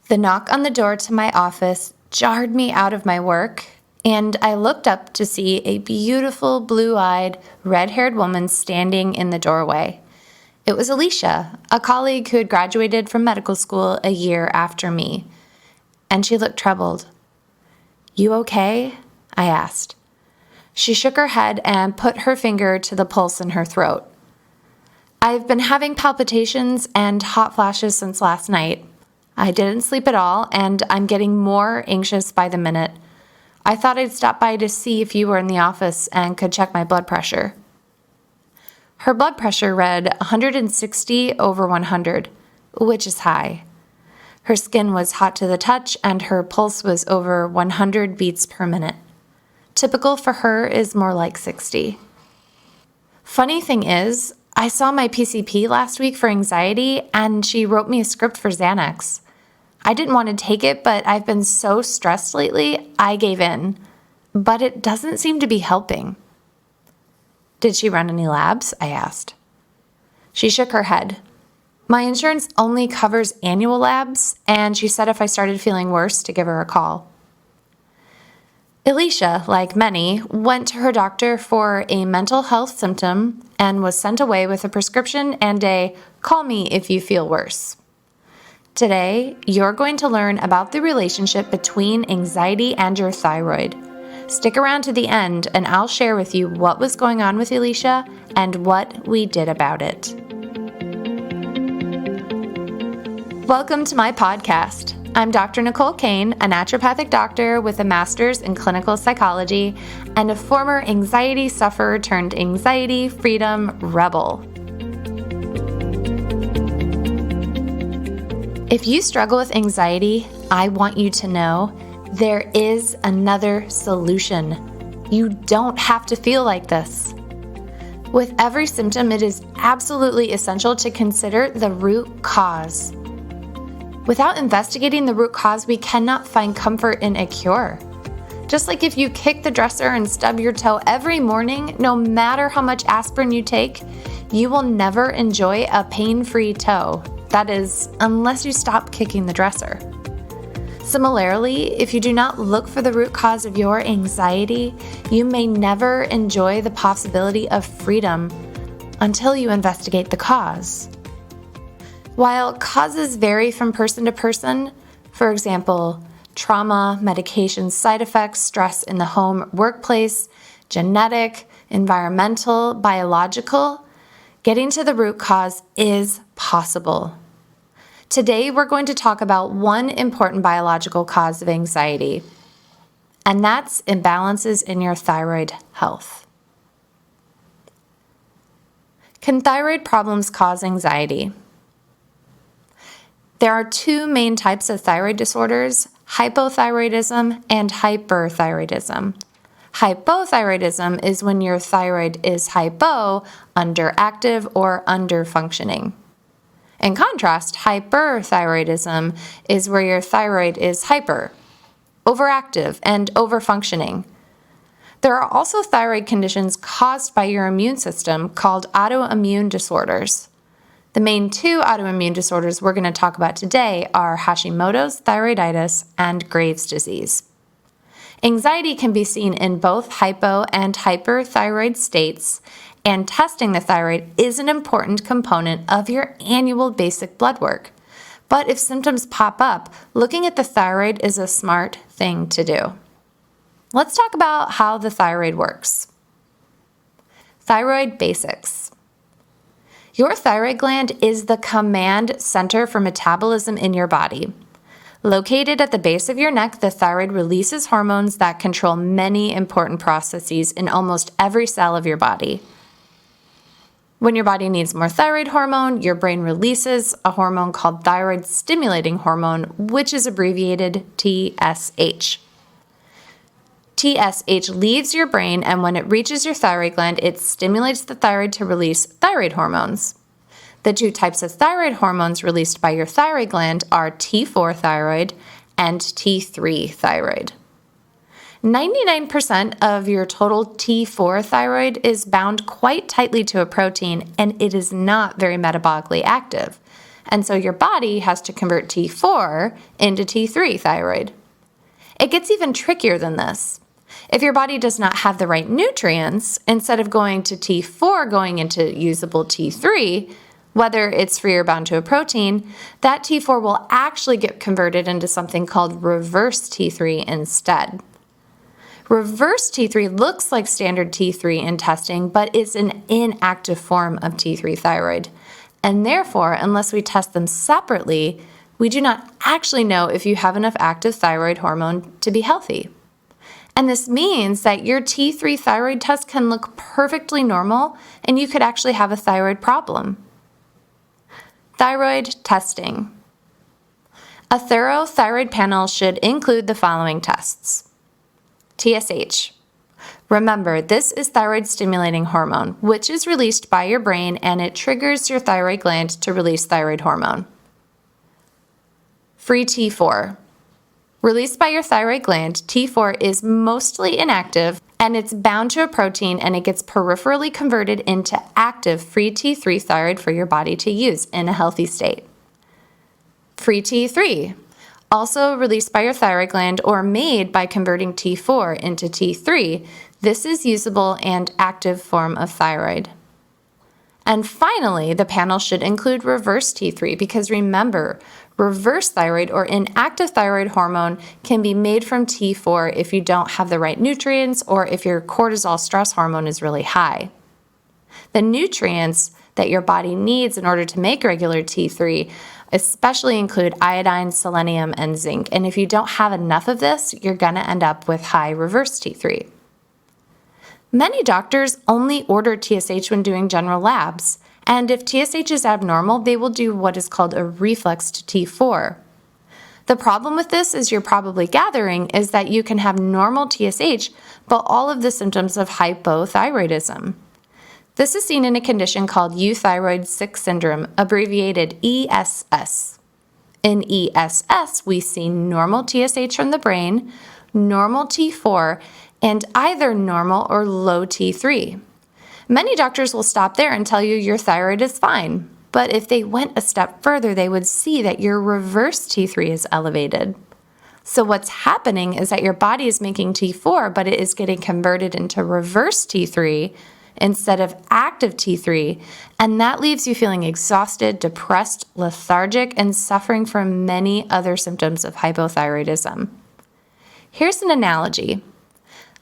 The knock on the door to my office jarred me out of my work, and I looked up to see a beautiful, blue-eyed, red-haired woman standing in the doorway. It was Alicia, a colleague who had graduated from medical school a year after me, and she looked troubled. "You okay?" I asked. She shook her head and put her finger to the pulse in her throat. "I've been having palpitations and hot flashes since last night. I didn't sleep at all, and I'm getting more anxious by the minute. I thought I'd stop by to see if you were in the office and could check my blood pressure." Her blood pressure read 160 over 100, which is high. Her skin was hot to the touch, and her pulse was over 100 beats per minute. Typical for her is more like 60. Funny thing is, I saw my PCP last week for anxiety, and she wrote me a script for Xanax. I didn't want to take it, but I've been so stressed lately, I gave in. But it doesn't seem to be helping. "Did she run any labs?" I asked. She shook her head. "My insurance only covers annual labs, and she said if I started feeling worse to give her a call." Alicia, like many, went to her doctor for a mental health symptom and was sent away with a prescription and a "call me if you feel worse." Today, you're going to learn about the relationship between anxiety and your thyroid. Stick around to the end and I'll share with you what was going on with Alicia and what we did about it. Welcome to my podcast. I'm Dr. Nicole Cain, a naturopathic doctor with a master's in clinical psychology and a former anxiety sufferer turned anxiety freedom rebel. If you struggle with anxiety, I want you to know there is another solution. You don't have to feel like this. With every symptom, it is absolutely essential to consider the root cause. Without investigating the root cause, we cannot find comfort in a cure. Just like if you kick the dresser and stub your toe every morning, no matter how much aspirin you take, you will never enjoy a pain-free toe. That is, unless you stop kicking the dresser. Similarly, if you do not look for the root cause of your anxiety, you may never enjoy the possibility of freedom until you investigate the cause. While causes vary from person to person, for example, trauma, medication side effects, stress in the home, workplace, genetic, environmental, biological, getting to the root cause is possible. Today, we're going to talk about one important biological cause of anxiety, and that's imbalances in your thyroid health. Can thyroid problems cause anxiety? There are two main types of thyroid disorders, hypothyroidism and hyperthyroidism. Hypothyroidism is when your thyroid is hypo, underactive, or underfunctioning. In contrast, hyperthyroidism is where your thyroid is hyper, overactive, and overfunctioning. There are also thyroid conditions caused by your immune system called autoimmune disorders. The main two autoimmune disorders we're going to talk about today are Hashimoto's thyroiditis and Graves' disease. Anxiety can be seen in both hypo and hyperthyroid states, and testing the thyroid is an important component of your annual basic blood work. But if symptoms pop up, looking at the thyroid is a smart thing to do. Let's talk about how the thyroid works. Thyroid basics. Your thyroid gland is the command center for metabolism in your body. Located at the base of your neck, the thyroid releases hormones that control many important processes in almost every cell of your body. When your body needs more thyroid hormone, your brain releases a hormone called thyroid stimulating hormone, which is abbreviated TSH. TSH leaves your brain, and when it reaches your thyroid gland, it stimulates the thyroid to release thyroid hormones. The two types of thyroid hormones released by your thyroid gland are T4 thyroid and T3 thyroid. 99% of your total T4 thyroid is bound quite tightly to a protein, and it is not very metabolically active. and so your body has to convert T4 into T3 thyroid. It gets even trickier than this. If your body does not have the right nutrients, instead of going to T4 going into usable T3, whether it's free or bound to a protein, that T4 will actually get converted into something called reverse T3 instead. Reverse T3 looks like standard T3 in testing, but it's an inactive form of T3 thyroid. And therefore, unless we test them separately, we do not actually know if you have enough active thyroid hormone to be healthy. And this means that your T3 thyroid test can look perfectly normal and you could actually have a thyroid problem. Thyroid testing. A thorough thyroid panel should include the following tests. TSH. Remember, this is thyroid stimulating hormone, which is released by your brain and it triggers your thyroid gland to release thyroid hormone. Free T4. Released by your thyroid gland, T4 is mostly inactive and it's bound to a protein and it gets peripherally converted into active free T3 thyroid for your body to use in a healthy state. Free T3. Also released by your thyroid gland or made by converting T4 into T3, this is usable and active form of thyroid. And finally, the panel should include reverse T3 because remember, reverse thyroid or inactive thyroid hormone can be made from T4 if you don't have the right nutrients or if your cortisol stress hormone is really high. The nutrients that your body needs in order to make regular T3 especially include iodine, selenium, and zinc. And if you don't have enough of this, you're going to end up with high reverse T3. Many doctors only order TSH when doing general labs, and if TSH is abnormal, they will do what is called a reflex to T4. The problem with this, as you're probably gathering, is that you can have normal TSH, but all of the symptoms of hypothyroidism. This is seen in a condition called euthyroid sick syndrome, abbreviated ESS. In ESS, we see normal TSH from the brain, normal T4, and either normal or low T3. Many doctors will stop there and tell you your thyroid is fine, but if they went a step further, they would see that your reverse T3 is elevated. So what's happening is that your body is making T4, but it is getting converted into reverse T3 instead of active T3, and that leaves you feeling exhausted, depressed, lethargic, and suffering from many other symptoms of hypothyroidism. Here's an analogy.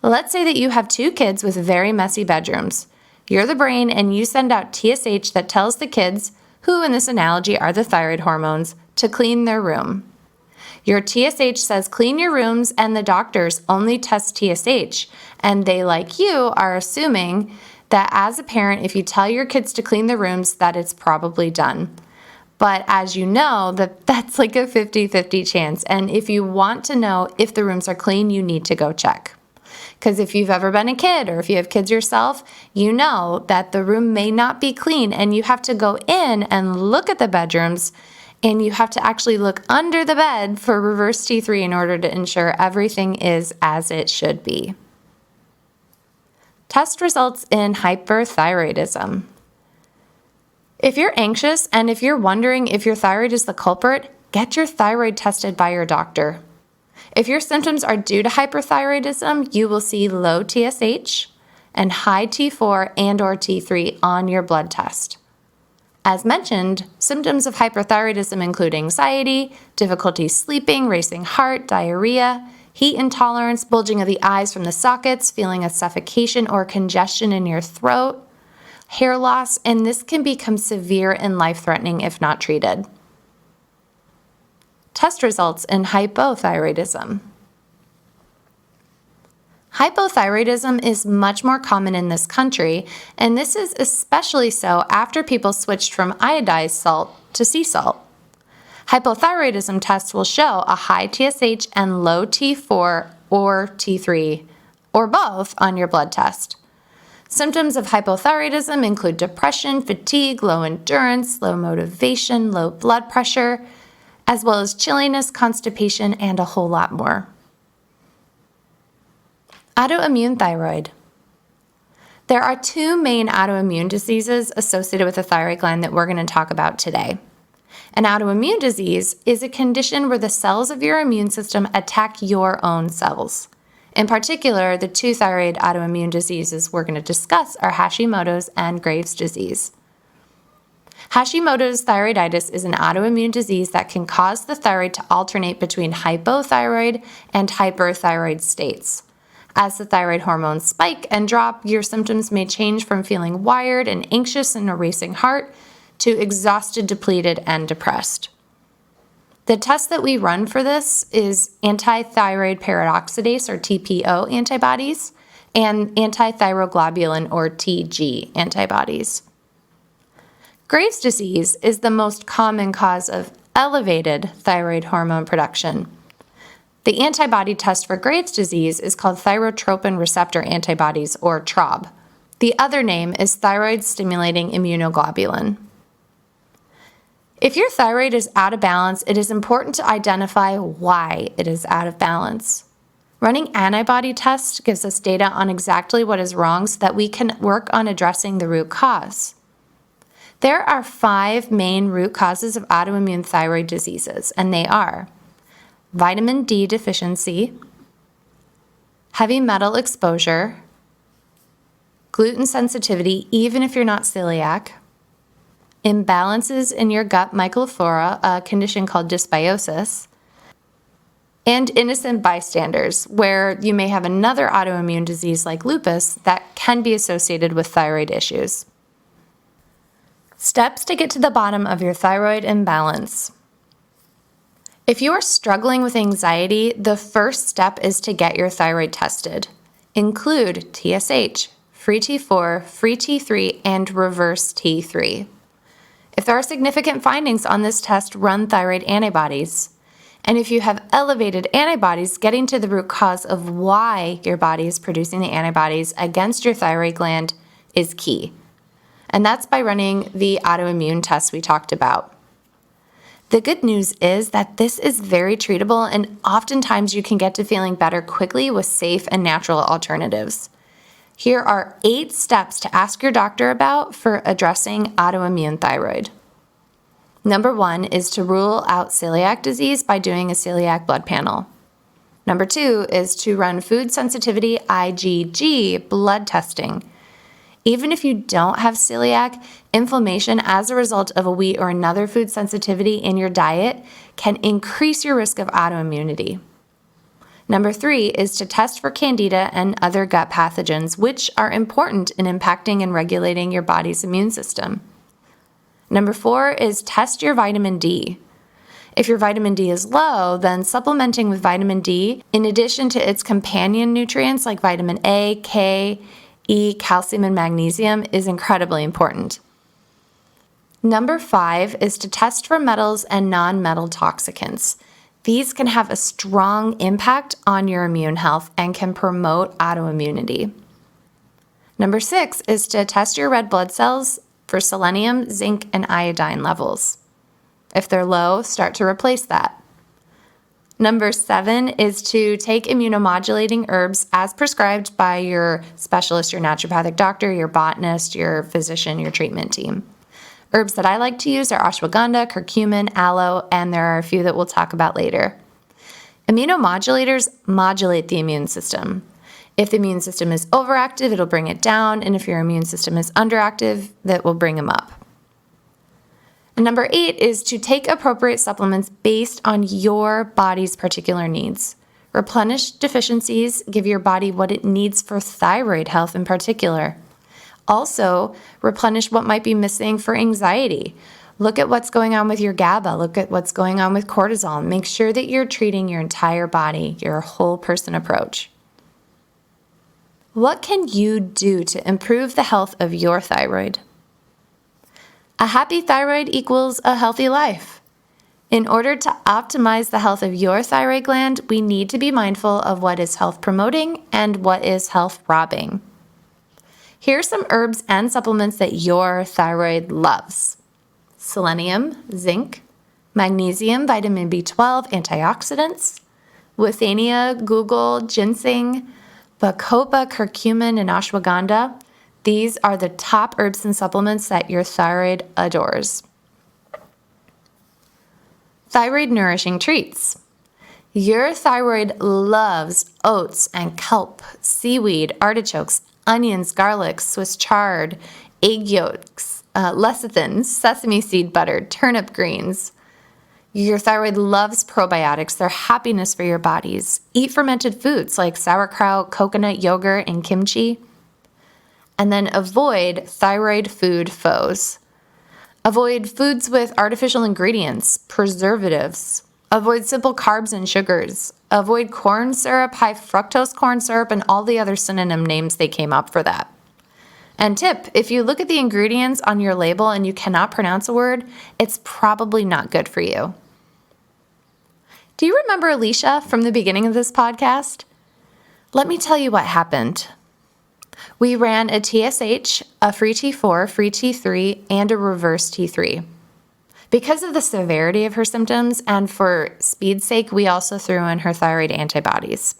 Let's say that you have two kids with very messy bedrooms. You're the brain and you send out TSH that tells the kids, who in this analogy are the thyroid hormones, to clean their room. Your TSH says clean your rooms and the doctors only test TSH, and they, like you, are assuming that as a parent, if you tell your kids to clean the rooms, that it's probably done. But as you know, that's like a 50-50 chance. And if you want to know if the rooms are clean, you need to go check. Because if you've ever been a kid or if you have kids yourself, you know that the room may not be clean and you have to go in and look at the bedrooms and you have to actually look under the bed for reverse T3 in order to ensure everything is as it should be. Test results in hyperthyroidism. If you're anxious and if you're wondering if your thyroid is the culprit, get your thyroid tested by your doctor. If your symptoms are due to hyperthyroidism, you will see low TSH and high T4 and/or T3 on your blood test. As mentioned, symptoms of hyperthyroidism include anxiety, difficulty sleeping, racing heart, diarrhea, heat intolerance, bulging of the eyes from the sockets, feeling of suffocation or congestion in your throat, hair loss, and this can become severe and life-threatening if not treated. Test results in hypothyroidism. Hypothyroidism is much more common in this country, and this is especially so after people switched from iodized salt to sea salt. Hypothyroidism tests will show a high TSH and low T4 or T3, or both, on your blood test. Symptoms of hypothyroidism include depression, fatigue, low endurance, low motivation, low blood pressure, as well as chilliness, constipation, and a whole lot more. Autoimmune thyroid. There are two main autoimmune diseases associated with the thyroid gland that we're going to talk about today. An autoimmune disease is a condition where the cells of your immune system attack your own cells. In particular, the two thyroid autoimmune diseases we're going to discuss are Hashimoto's and Graves' disease. Hashimoto's thyroiditis is an autoimmune disease that can cause the thyroid to alternate between hypothyroid and hyperthyroid states. As the thyroid hormones spike and drop, your symptoms may change from feeling wired and anxious and a racing heart to exhausted, depleted, and depressed. The test that we run for this is anti-thyroid peroxidase, or TPO, antibodies and anti-thyroglobulin, or TG, antibodies. Graves' disease is the most common cause of elevated thyroid hormone production. The antibody test for Graves' disease is called thyrotropin receptor antibodies, or TROB. The other name is thyroid-stimulating immunoglobulin. If your thyroid is out of balance, it is important to identify why it is out of balance. Running antibody tests gives us data on exactly what is wrong so that we can work on addressing the root cause. There are 5 main root causes of autoimmune thyroid diseases, and they are vitamin D deficiency, heavy metal exposure, gluten sensitivity, even if you're not celiac, imbalances in your gut microflora, a condition called dysbiosis, and innocent bystanders, where you may have another autoimmune disease like lupus that can be associated with thyroid issues. Steps to get to the bottom of your thyroid imbalance. If you are struggling with anxiety, the first step is to get your thyroid tested. Include TSH, free T4, free T3, and reverse T3. If there are significant findings on this test, run thyroid antibodies. And if you have elevated antibodies, getting to the root cause of why your body is producing the antibodies against your thyroid gland is key. And that's by running the autoimmune tests we talked about. The good news is that this is very treatable, and oftentimes you can get to feeling better quickly with safe and natural alternatives. Here are 8 steps to ask your doctor about for addressing autoimmune thyroid. Number 1 is to rule out celiac disease by doing a celiac blood panel. Number 2 is to run food sensitivity IgG blood testing. Even if you don't have celiac, inflammation as a result of a wheat or another food sensitivity in your diet can increase your risk of autoimmunity. Number 3 is to test for candida and other gut pathogens, which are important in impacting and regulating your body's immune system. Number 4 is test your vitamin D. If your vitamin D is low, then supplementing with vitamin D, in addition to its companion nutrients like vitamin A, K, E, calcium, and magnesium, is incredibly important. Number 5 is to test for metals and non-metal toxicants. These can have a strong impact on your immune health and can promote autoimmunity. Number 6 is to test your red blood cells for selenium, zinc, and iodine levels. If they're low, start to replace that. Number 7 is to take immunomodulating herbs as prescribed by your specialist, your naturopathic doctor, your botanist, your physician, your treatment team. Herbs that I like to use are ashwagandha, curcumin, aloe, and there are a few that we'll talk about later. Immunomodulators modulate the immune system. If the immune system is overactive, it'll bring it down, and if your immune system is underactive, that will bring them up. And number 8 is to take appropriate supplements based on your body's particular needs. Replenish deficiencies, give your body what it needs for thyroid health in particular. Also, replenish what might be missing for anxiety. Look at what's going on with your GABA. Look at what's going on with cortisol. Make sure that you're treating your entire body, your whole person approach. What can you do to improve the health of your thyroid? A happy thyroid equals a healthy life. In order to optimize the health of your thyroid gland, we need to be mindful of what is health promoting and what is health robbing. Here are some herbs and supplements that your thyroid loves: selenium, zinc, magnesium, vitamin B12, antioxidants, withania, guggul, ginseng, bacopa, curcumin, and ashwagandha. These are the top herbs and supplements that your thyroid adores. Thyroid nourishing treats. Your thyroid loves oats and kelp, seaweed, artichokes, onions, garlic, Swiss chard, egg yolks, lecithin, sesame seed butter, turnip greens. Your thyroid loves probiotics. They're happiness for your bodies. Eat fermented foods like sauerkraut, coconut yogurt, and kimchi. And then avoid thyroid food foes. Avoid foods with artificial ingredients, preservatives. Avoid simple carbs and sugars. Avoid corn syrup, high fructose corn syrup, and all the other synonym names they came up for that. And tip, if you look at the ingredients on your label and you cannot pronounce a word, it's probably not good for you. Do you remember Alicia from the beginning of this podcast? Let me tell you what happened. We ran a TSH, a free T4, free T3, and a reverse T3. Because of the severity of her symptoms and for speed's sake, we also threw in her thyroid antibodies.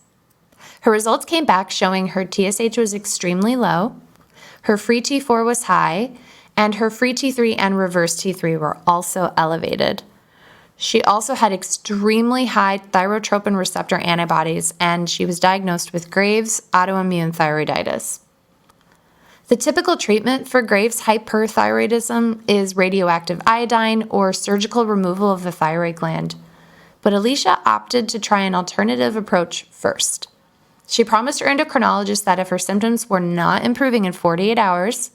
Her results came back showing her TSH was extremely low, her free T4 was high, and her free T3 and reverse T3 were also elevated. She also had extremely high thyrotropin receptor antibodies, and she was diagnosed with Graves' autoimmune thyroiditis. The typical treatment for Graves' hyperthyroidism is radioactive iodine or surgical removal of the thyroid gland. But Alicia opted to try an alternative approach first. She promised her endocrinologist that if her symptoms were not improving in 48 hours,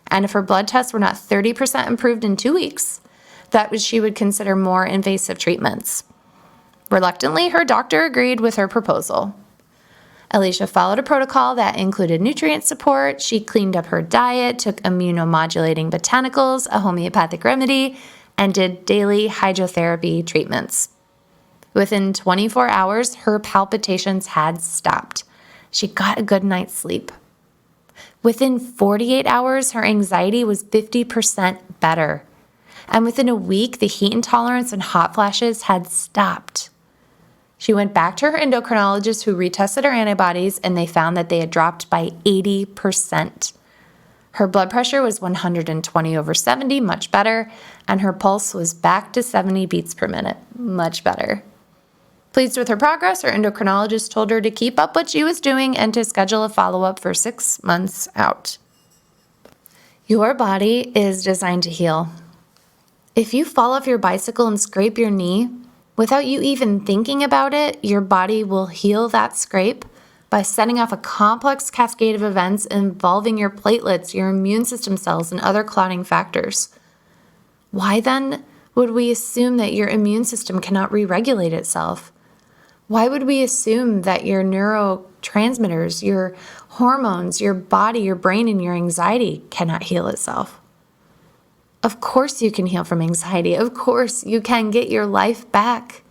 and if her blood tests were not 30% improved in 2 weeks, that she would consider more invasive treatments. Reluctantly, her doctor agreed with her proposal. Alicia followed a protocol that included nutrient support. She cleaned up her diet, took immunomodulating botanicals, a homeopathic remedy, and did daily hydrotherapy treatments. Within 24 hours, her palpitations had stopped. She got a good night's sleep. Within 48 hours, her anxiety was 50% better. And within a week, the heat intolerance and hot flashes had stopped. She went back to her endocrinologist who retested her antibodies, and they found that they had dropped by 80%. Her blood pressure was 120/70, much better, and her pulse was back to 70 beats per minute, much better. Pleased with her progress, her endocrinologist told her to keep up what she was doing and to schedule a follow-up for 6 months out. Your body is designed to heal. If you fall off your bicycle and scrape your knee, without you even thinking about it, your body will heal that scrape by setting off a complex cascade of events involving your platelets, your immune system cells, and other clotting factors. Why then would we assume that your immune system cannot re-regulate itself? Why would we assume that your neurotransmitters, your hormones, your body, your brain, and your anxiety cannot heal itself? Of course you can heal from anxiety. Of course you can get your life back.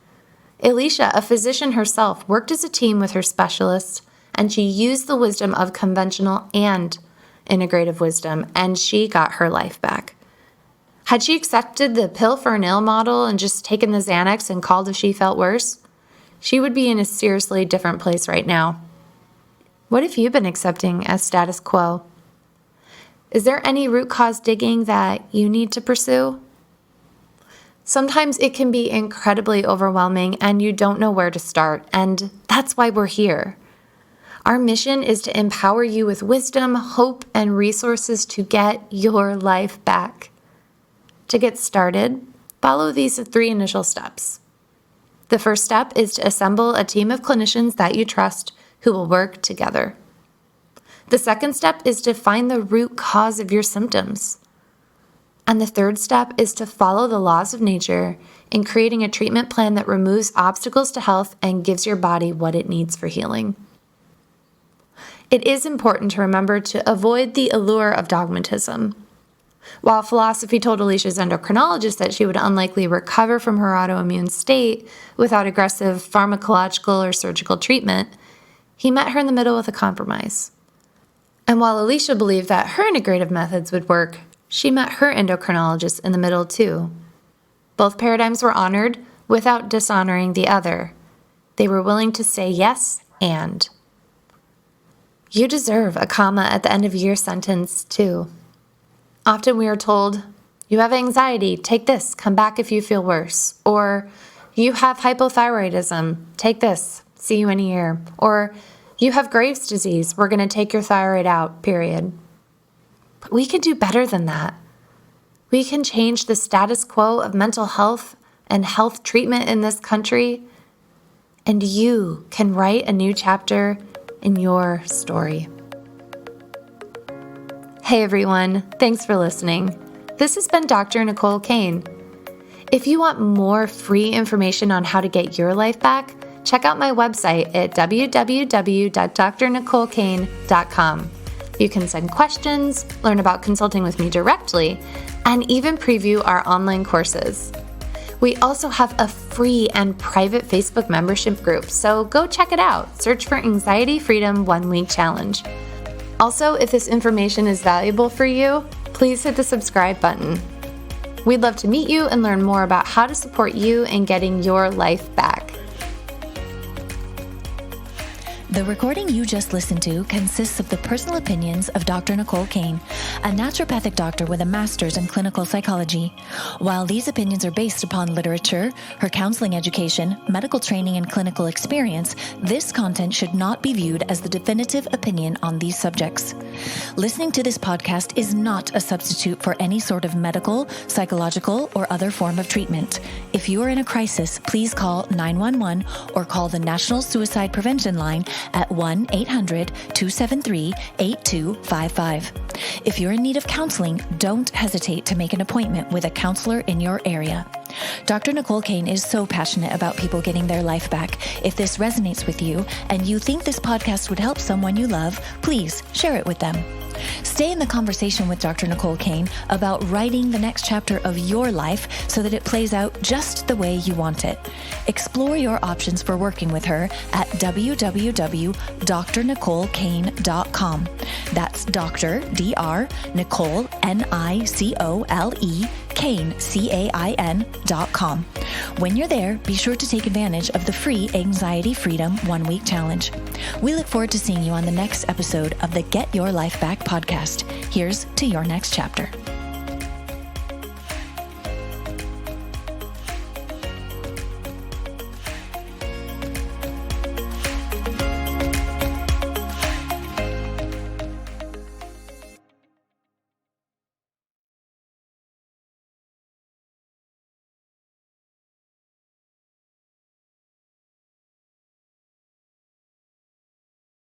Alicia, a physician herself, worked as a team with her specialists, and she used the wisdom of conventional and integrative wisdom, and she got her life back. Had she accepted the pill for an ill model and just taken the Xanax and called if she felt worse, she would be in a seriously different place right now. What have you been accepting as status quo? Is there any root cause digging that you need to pursue? Sometimes it can be incredibly overwhelming and you don't know where to start, and that's why we're here. Our mission is to empower you with wisdom, hope, and resources to get your life back. To get started, follow these 3 initial steps. The first step is to assemble a team of clinicians that you trust who will work together. The second step is to find the root cause of your symptoms. And the third step is to follow the laws of nature in creating a treatment plan that removes obstacles to health and gives your body what it needs for healing. It is important to remember to avoid the allure of dogmatism. While philosophy told Alicia's endocrinologist that she would unlikely recover from her autoimmune state without aggressive pharmacological or surgical treatment, he met her in the middle with a compromise. And while Alicia believed that her integrative methods would work, she met her endocrinologist in the middle too. Both paradigms were honored without dishonoring the other. They were willing to say yes and. You deserve a comma at the end of your sentence too. Often we are told, you have anxiety, take this, come back if you feel worse. Or, You have hypothyroidism. Take this. See you in a year. Or you have Graves' disease. We're going to take your thyroid out, period. But we can do better than that. We can change the status quo of mental health and health treatment in this country. And you can write a new chapter in your story. Hey everyone, thanks for listening. This has been Dr. Nicole Cain. If you want more free information on how to get your life back, check out my website at www.drnicolecain.com. You can send questions, learn about consulting with me directly, and even preview our online courses. We also have a free and private Facebook membership group, so go check it out. Search for Anxiety Freedom 1 Week Challenge. Also, if this information is valuable for you, please hit the subscribe button. We'd love to meet you and learn more about how to support you in getting your life back. The recording you just listened to consists of the personal opinions of Dr. Nicole Cain, a naturopathic doctor with a master's in clinical psychology. While these opinions are based upon literature, her counseling education, medical training, and clinical experience, this content should not be viewed as the definitive opinion on these subjects. Listening to this podcast is not a substitute for any sort of medical, psychological, or other form of treatment. If you are in a crisis, please call 911 or call the National Suicide Prevention Line at 1-800-273-8255. If you're in need of counseling, don't hesitate to make an appointment with a counselor in your area. Dr. Nicole Cain is so passionate about people getting their life back. If this resonates with you and you think this podcast would help someone you love, please share it with them. Stay in the conversation with Dr. Nicole Cain about writing the next chapter of your life so that it plays out just the way you want it. Explore your options for working with her at www.drnicolecain.com. That's Dr. Dr. Nicole Nicole Cain Cain.com. When you're there, be sure to take advantage of the free Anxiety Freedom 1 Week Challenge. We look forward to seeing you on the next episode of the Get Your Life Back podcast. Here's to your next chapter.